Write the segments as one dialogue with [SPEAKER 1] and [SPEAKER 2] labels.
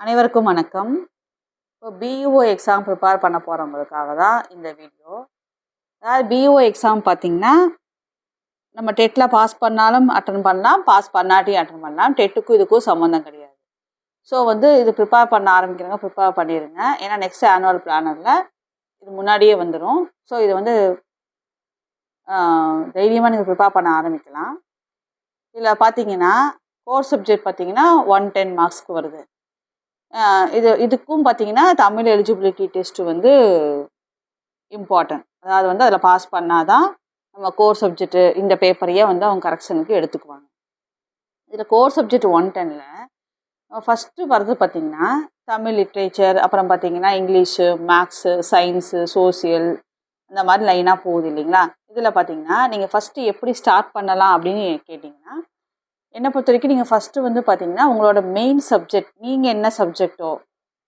[SPEAKER 1] அனைவருக்கும் வணக்கம். இப்போ பிஇஓ எக்ஸாம் ப்ரிப்பேர் பண்ண போகிறவங்களுக்காக தான் இந்த வீடியோ. அதாவது பிஇஓ எக்ஸாம் பார்த்திங்கன்னா நம்ம டெட்டில் பாஸ் பண்ணாலும் அட்டன் பண்ணலாம், பாஸ் பண்ணாட்டியும் அட்டன் பண்ணலாம். டெட்டுக்கும் இதுக்கும் சம்மந்தம் கிடையாது. ஸோ இது ப்ரிப்பேர் பண்ண ஆரம்பிக்கிறவங்க ப்ரிப்பேர் பண்ணிடுங்க. ஏன்னா நெக்ஸ்ட் ஆனுவல் பிளானரில் இது முன்னாடியே வந்துடும். ஸோ இது தைரியமாக நீங்கள் ப்ரிப்பேர் பண்ண ஆரம்பிக்கலாம். இதில் பார்த்தீங்கன்னா கோர் சப்ஜெக்ட் பார்த்தீங்கன்னா 110 மார்க்ஸ்க்கு வருது. இதுக்கும் பார்த்தீங்கன்னா தமிழ் எலிஜிபிலிட்டி டெஸ்ட்டு இம்பார்ட்டன்ட். அதாவது அதில் பாஸ் பண்ணாதான் நம்ம கோர் சப்ஜெக்ட்டு இந்த பேப்பரையே அவங்க கரெக்ஷனுக்கு எடுத்துக்குவாங்க. இதில் கோர் சப்ஜெக்ட் 110ல் ஃபஸ்ட்டு வர்றது பார்த்திங்கன்னா தமிழ் லிட்ரேச்சர், அப்புறம் பார்த்திங்கன்னா இங்கிலீஷு, மேக்ஸு, சயின்ஸு, சோசியல், அந்த மாதிரி லைனாக போகுது இல்லைங்களா. இதில் பார்த்திங்கன்னா நீங்கள் ஃபஸ்ட்டு எப்படி ஸ்டார்ட் பண்ணலாம் அப்படின்னு கேட்டிங்கன்னா, என்னை பொறுத்த வரைக்கும் நீங்கள் ஃபஸ்ட்டு பார்த்தீங்கன்னா உங்களோட மெயின் சப்ஜெக்ட், நீங்கள் என்ன சப்ஜெக்டோ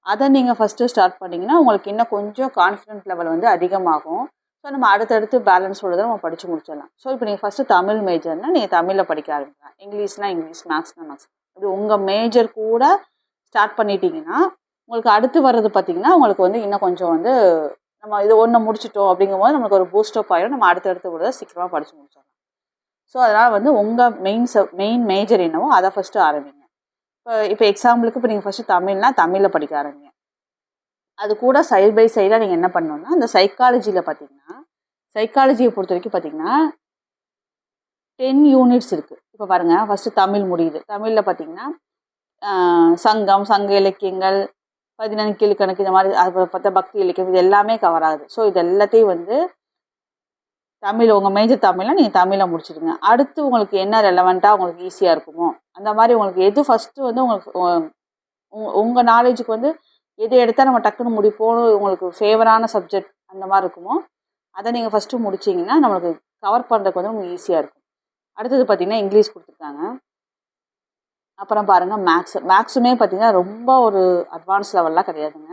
[SPEAKER 1] அதை நீங்கள் ஃபஸ்ட்டு ஸ்டார்ட் பண்ணிங்கன்னா உங்களுக்கு இன்னும் கொஞ்சம் கான்ஃபிடென்ட் லெவல் அதிகமாகும். ஸோ நம்ம அடுத்தடுத்து பேலன்ஸோடு தான் நம்ம படித்து முடிச்சிடலாம். ஸோ இப்போ நீங்கள் ஃபஸ்ட்டு தமிழ் மேஜர்னால் நீங்கள் தமிழில் படிக்க ஆரம்பிக்கலாம். இங்கிலீஷ்னால் இங்கிலீஷ், மேக்ஸ்னால் மேக்ஸ். அப்படி உங்கள் மேஜர் கூட ஸ்டார்ட் பண்ணிட்டீங்கன்னா உங்களுக்கு அடுத்து வர்றது பார்த்திங்கன்னா உங்களுக்கு இன்னும் கொஞ்சம் நம்ம இது ஒன்று முடிச்சிட்டோம் அப்படிங்கும்போது நம்மளுக்கு ஒரு பூஸ்டப் ஆகிடும். நம்ம அடுத்தடுத்து கூட சீக்கிரமாக படித்து முடிச்சிடலாம். ஸோ அதனால் உங்கள் மெயின் மேஜர் என்னவோ அதை ஃபஸ்ட்டு ஆரம்பிங்க. இப்போ எக்ஸாம்பிளுக்கு இப்போ நீங்கள் ஃபஸ்ட்டு தமிழ்னால் தமிழில் படிக்க ஆரம்பிங்க. அது கூட சைட் பை சைடாக நீங்கள் என்ன பண்ணணுன்னா, அந்த சைக்காலஜியில் பார்த்தீங்கன்னா, சைக்காலஜியை பொறுத்த வரைக்கும் பார்த்தீங்கன்னா 10 யூனிட்ஸ் இருக்குது. இப்போ பாருங்கள், ஃபஸ்ட்டு தமிழ் முடியுது. தமிழில் பார்த்தீங்கன்னா சங்கம், சங்க இலக்கியங்கள், 14 கீழ்கணக்கு, இந்த மாதிரி அதை பார்த்தா பக்தி இலக்கியம், இது எல்லாமே கவர் ஆகுது. ஸோ இது எல்லாத்தையும் தமிழ், உங்கள் மேஜர் தமிழில் நீங்கள் தமிழில் முடிச்சிடுங்க. அடுத்து உங்களுக்கு என்ன ரெலவெண்ட்டாக உங்களுக்கு ஈஸியாக இருக்குமோ அந்த மாதிரி உங்களுக்கு எது ஃபஸ்ட்டு உங்களுக்கு உங்கள் நாலேஜுக்கு எது எடுத்தால் நம்ம டக்குன்னு முடிப்போன்னு உங்களுக்கு ஃபேவரான சப்ஜெக்ட் அந்த மாதிரி இருக்குமோ அதை நீங்கள் ஃபஸ்ட்டு முடிச்சிங்கன்னா நம்மளுக்கு கவர் பண்ணுறதுக்கு உங்களுக்கு ஈஸியாக இருக்கும். அடுத்தது பார்த்திங்கன்னா இங்கிலீஷ் கொடுத்துருக்காங்க. அப்புறம் பாருங்கள் மேக்ஸுமே பார்த்திங்கன்னா ரொம்ப ஒரு அட்வான்ஸ் லெவல்லாம் கிடையாதுங்க.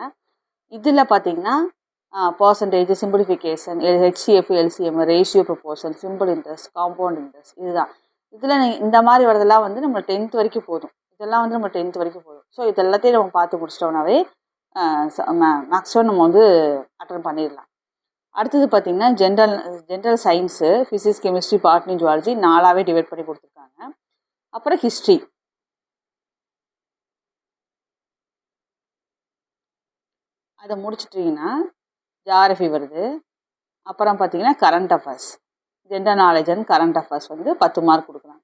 [SPEAKER 1] இதில் பார்த்திங்கன்னா percentage, simplification, HCF, LCM, ratio, proportion, simple interest, compound interest, இதுதான். இதில் இந்த மாதிரி வரதெல்லாம் நம்ம 10th வரைக்கும் போதும். இதெல்லாம் நம்ம 10th வரைக்கும் போதும். ஸோ இது எல்லாத்தையும் நம்ம பார்த்து முடிச்சிட்டோம்னாவே மேக்ஸிமம் நம்ம அட்டன் பண்ணிடலாம். அடுத்தது பார்த்திங்கன்னா general science, physics, chemistry, botany, zoology 4ஆகவே டிவைட் பண்ணி கொடுத்துருக்காங்க. அப்புறம் ஹிஸ்ட்ரி, அதை முடிச்சிட்டிங்கன்னா ஜியாகிரஃபி வருது. அப்புறம் பார்த்திங்கன்னா current affairs, general knowledge and current affairs 10 mark கொடுக்குறாங்க.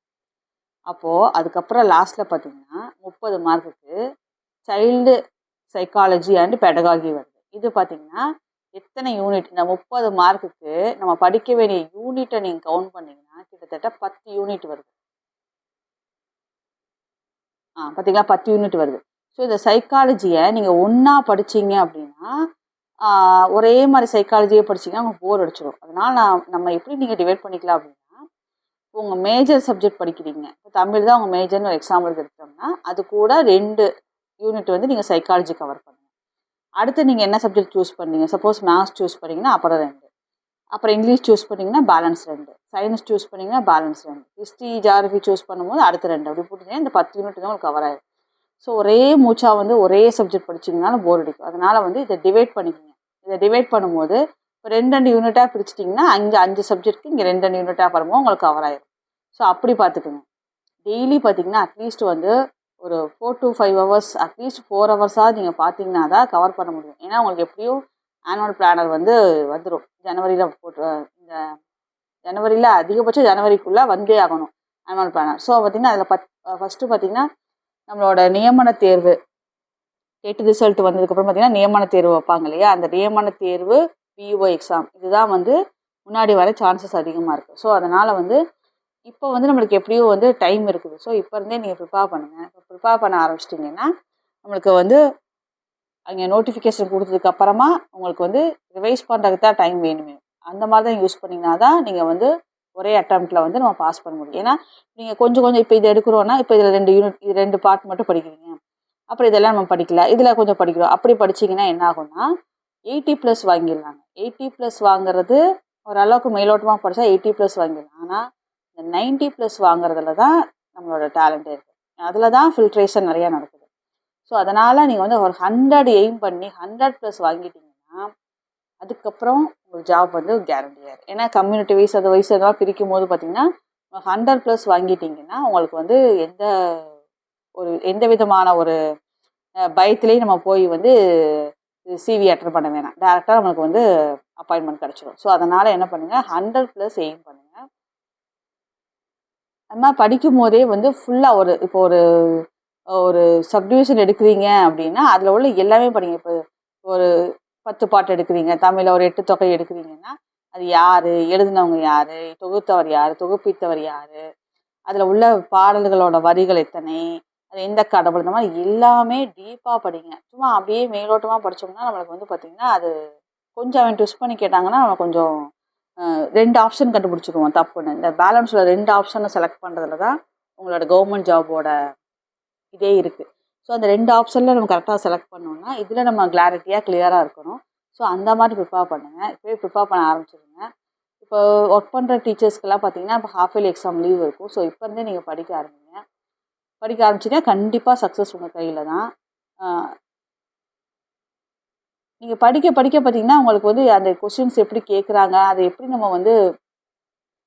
[SPEAKER 1] அப்போது அதுக்கப்புறம் லாஸ்ட்டில் பார்த்திங்கன்னா 30 மார்க்குக்கு சைல்டு சைக்காலஜி அண்ட் பெடகாகி வருது. இது பார்த்திங்கன்னா எத்தனை யூனிட், இந்த 30 மார்க்குக்கு நம்ம படிக்க வேண்டிய யூனிட்டை நீங்கள் கவுண்ட் பண்ணிங்கன்னா கிட்டத்தட்ட 10 யூனிட் வருது. பார்த்திங்களா, 10 யூனிட் வருது. ஸோ இந்த சைக்காலஜியை நீங்கள் ஒன்றா படிச்சிங்க அப்படின்னா ஒரே மாதிரி சைக்காலஜியை படிச்சிங்கன்னா உங்களுக்கு போர் அடிச்சிடும். அதனால் நம்ம எப்படி நீங்கள் டிவைட் பண்ணிக்கலாம் அப்படின்னா, உங்கள் மேஜர் சப்ஜெக்ட் படிக்கிறீங்க, இப்போ தமிழ் தான் உங்கள் மேஜர்னு ஒரு எக்ஸாம்பிள் எடுத்தோம்னா அது கூட 2 யூனிட் நீங்கள் சைக்காலஜி கவர் பண்ணுங்கள். அடுத்து நீங்கள் என்ன சப்ஜெக்ட் சூஸ் பண்ணீங்க, சப்போஸ் மேக்ஸ் சூஸ் பண்ணிங்கன்னா அப்புறம் 2, அப்புறம் இங்கிலீஷ் சூஸ் பண்ணிங்கன்னா பேலன்ஸ் 2, சயின்ஸ் சூஸ் பண்ணிங்கன்னா பேலன்ஸ் 2, ஹிஸ்ட்ரி, ஜியாகிரஃபி சூஸ் பண்ணும்போது அடுத்த 2, அப்படி போட்டிங்கன்னா இந்த 10 யூனிட் தான் உங்களுக்கு கவர் ஆகிடும். ஸோ ஒரே மூச்சாக ஒரே சப்ஜெக்ட் படிச்சிங்கனாலும் போர் அடிக்கும். அதனால் இதை டிவைட் பண்ணிக்கோங்க. இதை டிவைட் பண்ணும்போது இப்போ 2 யூனிட்டாக பிரிச்சிட்டிங்கன்னா அங்கே 5 சப்ஜெக்ட்டுக்கு இங்கே 2 யூனிட்டாக பண்ணும்போது உங்களுக்கு கவர் ஆகிடும். ஸோ அப்படி பார்த்துக்குங்க. டெய்லி பார்த்திங்கன்னா அட்லீஸ்ட் ஒரு 4 to 5 hours, அட்லீஸ்ட் 4 hours நீங்கள் பார்த்தீங்கன்னா தான் கவர் பண்ண முடியும். ஏன்னா உங்களுக்கு எப்படியும் ஆனுவல் பிளானர் வந்துடும் ஜனவரியில் இந்த ஜனவரியில் அதிகபட்சம் ஜனவரிக்குள்ளே வந்தே ஆகணும் ஆனுவல் பிளானர். ஸோ பார்த்திங்கன்னா அதில் ஃபஸ்ட்டு பார்த்திங்கன்னா நம்மளோட நியமன தேர்வு, டெட் ரிசல்ட் வந்ததுக்கப்புறம் பார்த்திங்கன்னா நியமன தேர்வு வைப்பாங்க இல்லையா, அந்த நியமன தேர்வு பிஇஓ எக்ஸாம் இதுதான் முன்னாடி வர சான்சஸ் அதிகமாக இருக்குது. ஸோ அதனால் இப்போ நம்மளுக்கு எப்படியும் டைம் இருக்குது. ஸோ இப்போ இருந்தே நீங்கள் ப்ரிப்பேர் பண்ணுங்கள். இப்போ ப்ரிப்பேர் பண்ண ஆரம்பிச்சிட்டிங்கன்னா நம்மளுக்கு அங்கே நோட்டிஃபிகேஷன் கொடுத்ததுக்கப்புறமா உங்களுக்கு ரிவைஸ் பண்ணுறதுக்கு தான் டைம் வேணுமே. அந்த மாதிரி தான் யூஸ் பண்ணிங்கன்னா தான் நீங்கள் ஒரே அட்டம்ப்டில் நம்ம பாஸ் பண்ண முடியும். ஏன்னா நீங்கள் கொஞ்சம் இப்போ இதை எடுக்கிறோன்னா இப்போ இதில் 2 யூனிட், இது 2 பார்ட் மட்டும் படிக்கிறீங்க, அப்புறம் இதெல்லாம் நம்ம படிக்கல, இதில் கொஞ்சம் படிக்கிறோம், அப்படி படிச்சிங்கன்னா என்ன ஆகும்னா 80+ வாங்கிடலாங்க. 80+ வாங்குறது ஓரளவுக்கு மேலோட்டமாக படித்தா 80+ வாங்கிடலாம். ஆனால் இந்த 90+ வாங்குறதுல தான் நம்மளோட டேலண்ட்டே இருக்குது. அதில் தான் ஃபில்ட்ரேஷன் நிறையா நடக்குது. ஸோ அதனால் நீங்கள் வந்து ஒரு 100 எய்ம் பண்ணி 100+ வாங்கிட்டீங்கன்னா அதுக்கப்புறம் ஒரு ஜாப் வந்து கேரண்டியாக இருக்குது. ஏன்னா கம்யூனிட்டி வைஸ் அது வைஸ் அதெல்லாம் பிரிக்கும் போது பார்த்தீங்கன்னா 100+ வாங்கிட்டீங்கன்னா உங்களுக்கு வந்து எந்த விதமான ஒரு பயத்திலேயே நம்ம போய் வந்து சிவி அட்டன் பண்ண வேணாம். டேரெக்டாக நம்மளுக்கு வந்து அப்பாயின்மெண்ட் கிடச்சிடும். ஸோ அதனால் என்ன பண்ணுங்கள், 100+ எய்ம் பண்ணுங்கள். அது மாதிரி படிக்கும் போதே வந்து ஃபுல்லாக இப்போ ஒரு சப்டிவிஷன் எடுக்கிறீங்க அப்படின்னா அதில் உள்ள எல்லாமே படிங்க. இப்போ ஒரு 10 பாட்டு எடுக்கிறீங்க, தமிழில் ஒரு 8 தொகை எடுக்கிறீங்கன்னா அது யார், எழுதினவங்க யார், தொகுத்தவர் யார், தொகுப்பித்தவர் யார், அதில் உள்ள பாடல்களோட வரிகள் எத்தனை, அது எந்த கடவுள், இந்த மாதிரி எல்லாமே டீப்பாக படிங்க. சும்மா அப்படியே மேலோட்டமாக படித்தோம்னா நம்மளுக்கு வந்து பார்த்திங்கன்னா அது கொஞ்சம் அவன் ட்விஸ்ட் பண்ணி கேட்டாங்கன்னா நம்ம கொஞ்சம் 2 ஆப்ஷன் கண்டுபிடிச்சிடுவோம் தப்புன்னு. இந்த பேலன்ஸில் 2 ஆப்ஷனை செலக்ட் பண்ணுறதுல தான் உங்களோட கவர்மெண்ட் ஜாபோட இதே இருக்குது. ஸோ அந்த 2 ஆப்ஷனில் நம்ம கரெக்டாக செலக்ட் பண்ணோம்னா இதில் நம்ம கிளியராக இருக்கணும். ஸோ அந்த மாதிரி ப்ரிப்பேர் பண்ணுங்கள். இப்போயே ப்ரிப்பேர் பண்ண ஆரம்பிச்சிடுங்க. இப்போ ஒர்க் பண்ணுற டீச்சர்ஸ்க்கெல்லாம் பார்த்தீங்கன்னா இப்போ ஹாஃப் இயர்லி எக்ஸாம் லீவ் இருக்கும். ஸோ இப்போ இருந்தே நீங்கள் படிக்க ஆரம்பிச்சிங்கன்னா கண்டிப்பாக சக்ஸஸ் உங்கள் கையில் தான். நீங்கள் படிக்க பார்த்தீங்கன்னா உங்களுக்கு வந்து அந்த கொஸ்டின்ஸ் எப்படி கேட்குறாங்க, அதை எப்படி நம்ம வந்து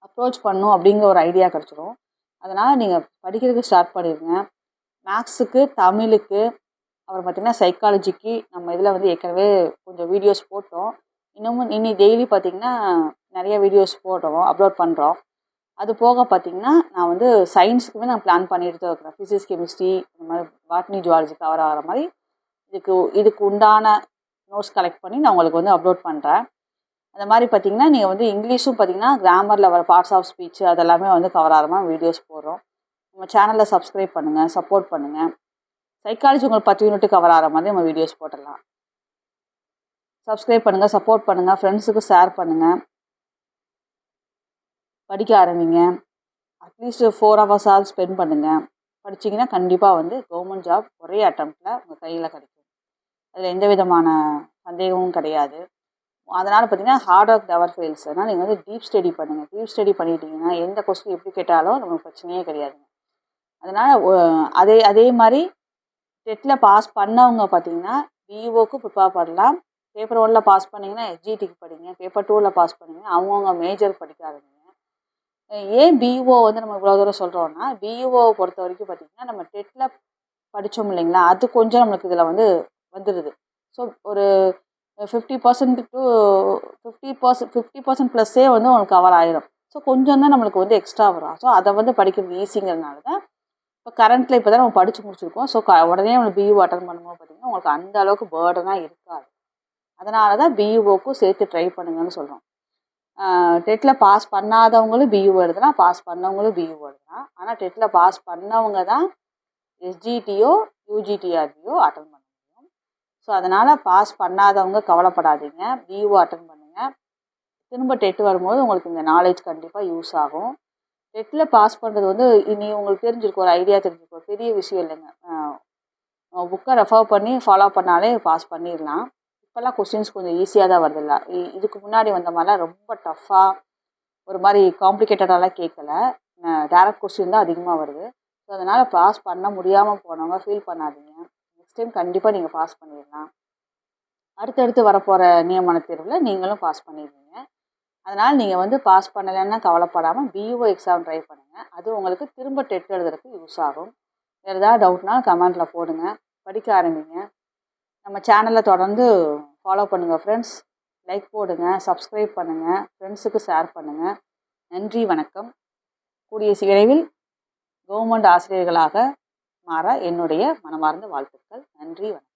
[SPEAKER 1] அப்ரோச் பண்ணணும் அப்படிங்கிற ஒரு ஐடியா கிடச்சிரும். அதனால் நீங்கள் படிக்கிறதுக்கு ஸ்டார்ட் பண்ணிடுங்க. மேக்ஸுக்கு, தமிழுக்கு, அப்புறம் பார்த்திங்கன்னா சைக்காலஜிக்கு நம்ம இதில் வந்து ஏற்கனவே கொஞ்சம் வீடியோஸ் போட்டோம். இனி டெய்லி பார்த்திங்கன்னா நிறைய வீடியோஸ் அப்லோட் பண்ணுறோம். அது போக பார்த்திங்கன்னா நான் வந்து சயின்ஸுக்குமே நான் பிளான் பண்ணிட்டு தான் இருக்கிறேன். ஃபிசிக்ஸ், கெமிஸ்ட்ரி, இந்த மாதிரி பாட்னி, ஜுவாலஜி கவர் ஆகிற மாதிரி இதுக்கு உண்டான நோட்ஸ் கலெக்ட் பண்ணி நான் உங்களுக்கு வந்து அப்லோட் பண்ணுறேன். அந்த மாதிரி பார்த்திங்கன்னா நீங்கள் வந்து இங்கிலீஷும் பார்த்திங்கன்னா கிராமரில் வர பார்ட்ஸ் ஆஃப் ஸ்பீச் அதெல்லாமே வந்து கவர் ஆகிற மாதிரி வீடியோஸ் போடுறோம். நம்ம சேனலில் சப்ஸ்கிரைப் பண்ணுங்கள், சப்போர்ட் பண்ணுங்கள். சைக்காலஜி உங்களுக்கு 10 யூனிட் கவர் ஆகிற மாதிரி நம்ம வீடியோஸ் போட்டுடலாம். சப்ஸ்கிரைப் பண்ணுங்கள், சப்போர்ட் பண்ணுங்கள், ஃப்ரெண்ட்ஸுக்கு ஷேர் பண்ணுங்கள். படிக்க ஆரம்பிங்க. அட்லீஸ்ட் 4 hours ஸ்பெண்ட் பண்ணுங்கள். படிச்சிங்கன்னா கண்டிப்பாக வந்து கவர்மெண்ட் ஜாப் ஒரே அட்டம்ப்டில் உங்கள் கையில் கிடைக்கும். அதில் எந்த விதமான சந்தேகமும் கிடையாது. அதனால் பார்த்திங்கன்னா ஹார்ட் ஒர்க் நெவர் ஃபெயில்ஸ். அதனால் நீங்கள் வந்து டீப் ஸ்டடி பண்ணுங்கள். டீப் ஸ்டடி பண்ணிட்டீங்கன்னா எந்த கொஸ்டின் எப்படி கேட்டாலும் நமக்கு பிரச்சனையே கிடையாதுங்க. அதனால் அதே மாதிரி டெட்டில் பாஸ் பண்ணவங்க பார்த்திங்கன்னா பிஇஓக்கு ப்ரிப்பேர் பண்ணலாம். பேப்பர் 1ல் பாஸ் பண்ணிங்கன்னா எஸ்ஜிடிக்கு படிங்க. பேப்பர் 2ல் பாஸ் பண்ணிங்கன்னா அவங்கவுங்க மேஜர் படிக்காதுங்க. ஏன் பிஇஓ வந்து நம்ம இவ்வளோ தூரம் சொல்கிறோன்னா, பிஇஓவை பொறுத்த வரைக்கும் பார்த்திங்கன்னா நம்ம டெட்டில் படித்தோம் இல்லைங்களா, அது கொஞ்சம் நம்மளுக்கு இதில் வந்து வந்துடுது. ஸோ ஒரு 50% to 50% ப்ளஸ்ஸே வந்து உங்களுக்கு கவர் ஆகிடும். ஸோ கொஞ்சம் தான் நம்மளுக்கு வந்து எக்ஸ்ட்ரா வரும். ஸோ அதை வந்து படிக்கிறது ஈஸிங்கிறதுனால தான் இப்போ கரண்ட்டில் இப்போ தான் நம்ம படித்து முடிச்சிருக்கோம். ஸோ உடனே நம்ம பிஇஓ அட்டன் பண்ணும்போது பார்த்திங்கன்னா உங்களுக்கு அந்த அளவுக்கு பேர்டனாக இருக்காது. அதனால தான் பிஇஓக்கும் சேர்த்து ட்ரை பண்ணுங்கன்னு சொல்கிறோம். டெட்டில் பாஸ் பண்ணாதவங்களும் பிஇஓ எழுதலாம், பாஸ் பண்ணவங்களும் பிஇஓ எழுதலாம். ஆனால் டெட்டில் பாஸ் பண்ணவங்க தான் எஸ்ஜிடியோ யூஜிடிஆர்பியோ அட்டன் பண்ண முடியும். ஸோ அதனால் பாஸ் பண்ணாதவங்க கவலைப்படாதீங்க, பிஇஓ அட்டன் பண்ணுங்கள். திரும்ப டெட் வரும்போது உங்களுக்கு இந்த நாலேஜ் கண்டிப்பாக யூஸ் ஆகும். டெட்டில் பாஸ் பண்ணுறது வந்து இனி உங்களுக்கு தெரிஞ்சிருக்கும், ஒரு ஐடியா தெரிஞ்சிருக்கும், பெரிய விஷயம் இல்லைங்க. புக்கை ரெஃபர் பண்ணி ஃபாலோ பண்ணாலே பாஸ் பண்ணிடலாம். இப்போல்லாம் கொஸ்டின்ஸ் கொஞ்சம் ஈஸியாக தான் வருதில்ல. இதுக்கு முன்னாடி வந்த மாதிரிலாம் ரொம்ப டஃப்பாக ஒரு மாதிரி காம்ப்ளிகேட்டடாலாம் கேட்கல. டேரக்ட் கொஸ்டின் தான் அதிகமாக வருது. ஸோ அதனால் பாஸ் பண்ண முடியாமல் போனவங்க ஃபீல் பண்ணாதீங்க. நெக்ஸ்ட் டைம் கண்டிப்பாக நீங்கள் பாஸ் பண்ணிடலாம். அடுத்தடுத்து வரப்போகிற நியமன தேர்வில் நீங்களும் பாஸ் பண்ணிடுவீங்க. அதனால் நீங்கள் வந்து பாஸ் பண்ணலைன்னா கவலைப்படாமல் பிஇஓ எக்ஸாம் ட்ரை பண்ணுங்கள். அது உங்களுக்கு திரும்ப டெட் எழுதுறதுக்கு யூஸ் ஆகும். வேறு ஏதாவது டவுட்னாலும் கமெண்ட்டில் போடுங்க. படிக்க ஆரம்பிங்க. நம்ம சேனலை தொடர்ந்து ஃபாலோ பண்ணுங்கள் ஃப்ரெண்ட்ஸ். லைக் போடுங்க, சப்ஸ்கிரைப் பண்ணுங்கள், ஃப்ரெண்ட்ஸுக்கு ஷேர் பண்ணுங்கள். நன்றி, வணக்கம். கூடிய விரைவில் கவர்மெண்ட் ஆசிரியர்களாக மாற என்னுடைய மனமார்ந்த வாழ்த்துக்கள். நன்றி, வணக்கம்.